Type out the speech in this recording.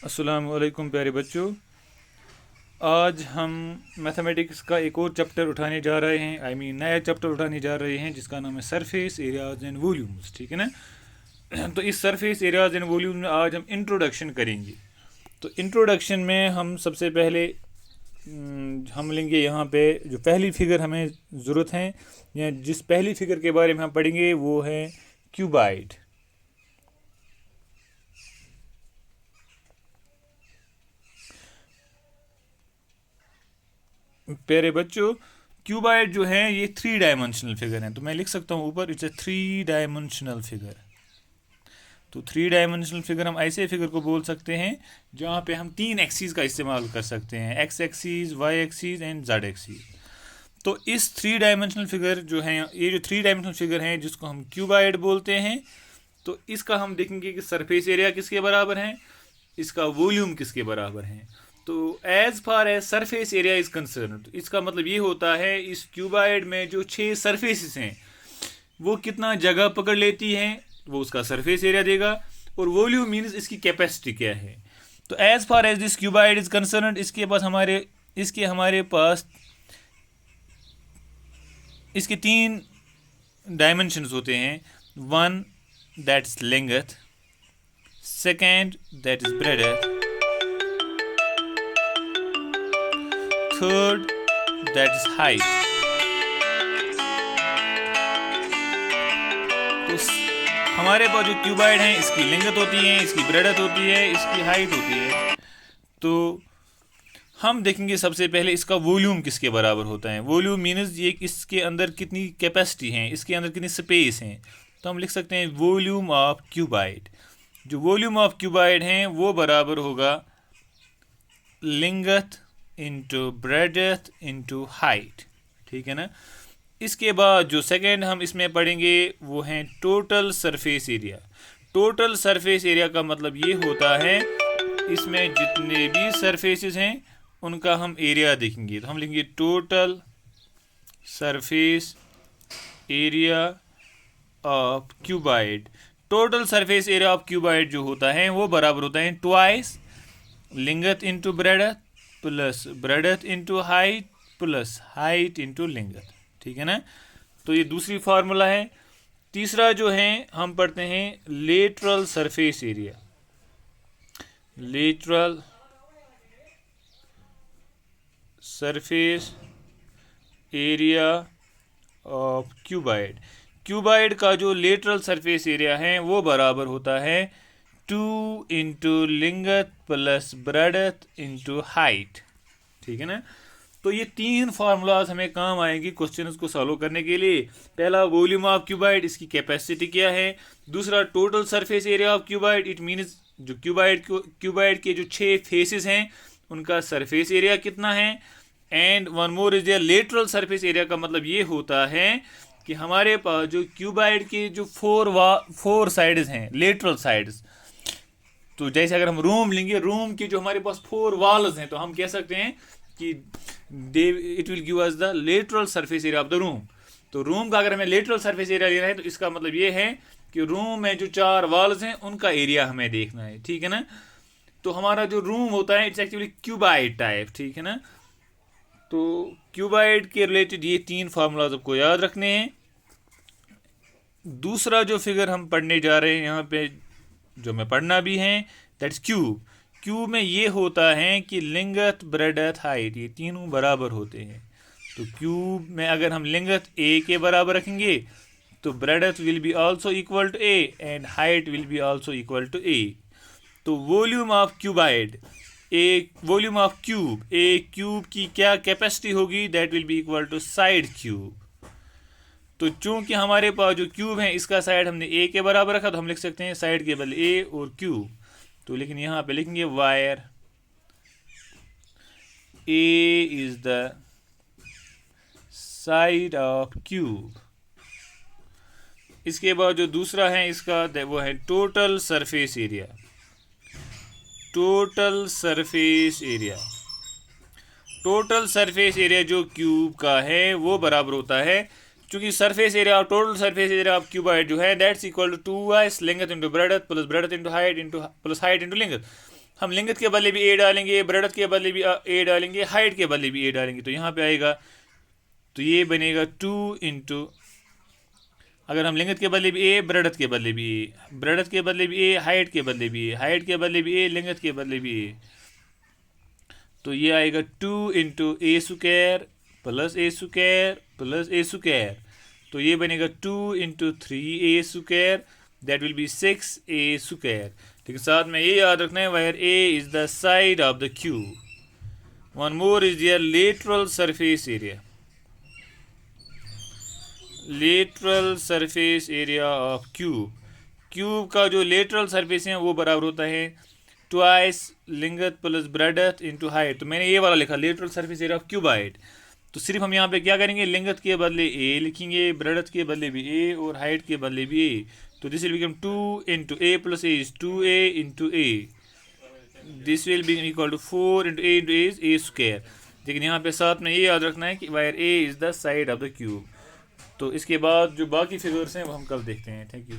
अस्सलाम वालेकुम प्यारे बच्चों। आज हम मैथमेटिक्स का एक और चैप्टर उठाने जा रहे हैं। नया चैप्टर उठाने जा रहे हैं जिसका नाम है सरफेस एरियाज एंड वॉल्यूम्स। ठीक है ना। तो इस सरफेस एरियाज एंड वॉल्यूम में आज हम इंट्रोडक्शन करेंगे। तो इंट्रोडक्शन में हम सबसे पहले हम लेंगे यहाँ पे जो पहली फिगर हमें ज़रूरत है, या जिस पहली फिगर के बारे में हम पढ़ेंगे वो है क्यूबाइड। प्यारे बच्चों, क्यूबाइड जो है ये 3 डायमेंशनल फिगर है। तो मैं लिख सकता हूँ ऊपर, इट्स ए 3 डायमेंशनल फिगर। तो 3 डायमेंशनल फिगर हम ऐसे फिगर को बोल सकते हैं जहाँ पे हम 3 एक्सीज का इस्तेमाल कर सकते हैं, X axes, Y axes and Z axes. तो इस 3 डायमेंशनल फिगर जो है, ये जो 3 डायमेंशनल फिगर है जिसको हम क्यूबाइड बोलते हैं, तो इसका हम देखेंगे कि सरफेस एरिया किसके बराबर है, इसका वॉल्यूम किसके बराबर है। तो as far as surface area is concerned, तो इसका मतलब ये होता है इस क्यूबाइड में जो 6 सरफेसेस हैं वो कितना जगह पकड़ लेती हैं, वो उसका सरफेस एरिया देगा। और वॉल्यूम मीन्स इसकी कैपेसिटी क्या है। तो as far as this cuboid is concerned, इसके हमारे पास इसके 3 डायमेंशंस होते हैं। One, that's length, second that is breadth, third that is height. तो हमारे पास जो क्यूबाइड है इसकी लेंथ होती है, इसकी ब्रेडथ होती है, इसकी हाइट होती है। तो हम देखेंगे सबसे पहले इसका वॉल्यूम किसके बराबर होता है। वॉल्यूम मीन्स ये इसके अंदर कितनी कैपेसिटी है, इसके अंदर कितनी स्पेस है। तो हम लिख सकते हैं वॉल्यूम ऑफ क्यूबाइड। जो वॉल्यूम ऑफ क्यूबाइड है वो बराबर होगा length into breadth into height. ठीक है ना। इसके बाद जो सेकेंड हम इसमें पढ़ेंगे वो है total surface area. Total surface area का मतलब ये होता है इसमें जितने भी सरफेसेस हैं उनका हम एरिया देखेंगे। तो हम लिखेंगे total surface area of cuboid. Total surface area of cuboid जो होता है वो बराबर होता है twice length into breadth plus breadth into height plus height into length. ठीक है ना। तो ये दूसरी फार्मूला है। तीसरा जो है हम पढ़ते हैं lateral surface area. Lateral surface area of cuboid. Cuboid का जो लेटरल सरफेस एरिया है वो बराबर होता है 2 into length plus breadth into height. ठीक है ना। तो ये 3 फार्मूलाज हमें काम आएंगी क्वेश्चन को सॉल्व करने के लिए। पहला वॉल्यूम ऑफ क्यूबाइड, इसकी कैपेसिटी क्या है। दूसरा total surface area of cuboid, it means जो क्यूबाइड के जो 6 फेसेस हैं उनका सरफेस एरिया कितना है। And one more is there lateral surface area का मतलब ये होता है कि हमारे पास जो क्यूबाइड के जो 4 साइड्स हैं, लेटरल साइड्स, तो जैसे अगर हम रूम लेंगे, रूम की जो हमारे पास 4 वॉल्स हैं, तो हम कह सकते हैं कि it will give us the lateral surface area of the room. तो रूम का अगर हमें लेटरल सरफेस एरिया लेना है तो इसका मतलब ये है कि रूम में जो 4 वॉल्स हैं उनका एरिया हमें देखना है। ठीक है ना। तो हमारा जो रूम होता है इट्स एक्चुअली क्यूबाइड टाइप। ठीक है ना। तो क्यूबाइड के रिलेटेड ये 3 फार्मूलाज आपको याद रखने हैं। दूसरा जो फिगर हम पढ़ने जा रहे हैं यहाँ पे, जो हमें पढ़ना भी है, दैट्स क्यूब। क्यूब में ये होता है कि लेंथ ब्रेडथ हाइट ये तीनों बराबर होते हैं। तो क्यूब में अगर हम लेंथ ए के बराबर रखेंगे तो breadth will be also equal to a and height will be also equal to a. तो volume of cuboid, volume of cube, a cube की क्या कैपेसिटी होगी, that will be equal to side cube. तो चूंकि हमारे पास जो cube है इसका साइड हमने ए के बराबर रखा, तो हम लिख सकते हैं साइड के बदले ए और क्यूब। तो लेकिन यहाँ पे लिखेंगे where a is the side of cube. इसके बाद जो दूसरा है इसका वो है total surface area. Total surface area, total surface area जो क्यूब का है वो बराबर होता है, चूंकि surface area of total surface area of cuboid जो है that's equal to 2y length into breadth plus breadth into height into plus height into length. हम लेंथ के बदले भी ए डालेंगे, ब्रेडथ के बदले भी ए डालेंगे, हाइट के बदले भी ए डालेंगे, तो यहाँ पे आएगा, तो ये बनेगा 2 इंटू, अगर हम लेंथ के बदले भी ए, ब्रेडथ के बदले भी ए, ब्रेडथ के बदले भी ए, हाइट के बदले भी ए, हाइट के बदले भी ए, लेंथ के बदले भी ए, तो ये आएगा 2 into a square plus a square plus a square, तो ये बनेगा 2 into 3 a square, that will be 6 a square. लेकिन साथ में ये याद रखना है, where a is the side of the cube. One more is there lateral surface area, lateral surface area of cube. Cube का जो लेटरल सरफेस है वो बराबर होता है twice length plus breadth into height. तो मैंने ये वाला लिखा lateral surface area of cuboid. तो सिर्फ हम यहाँ पे क्या करेंगे, लेंथ के बदले ए लिखेंगे, ब्रेडथ के बदले भी ए और हाइट के बदले भी ए। तो this will become 2 into a plus a is 2a into a, this will be equal to 4 into a is a square. लेकिन यहाँ पे साथ में ये याद रखना है कि wire A is the side of the cube. तो इसके बाद जो बाकी फिगर्स हैं वो हम कल देखते हैं। Thank you.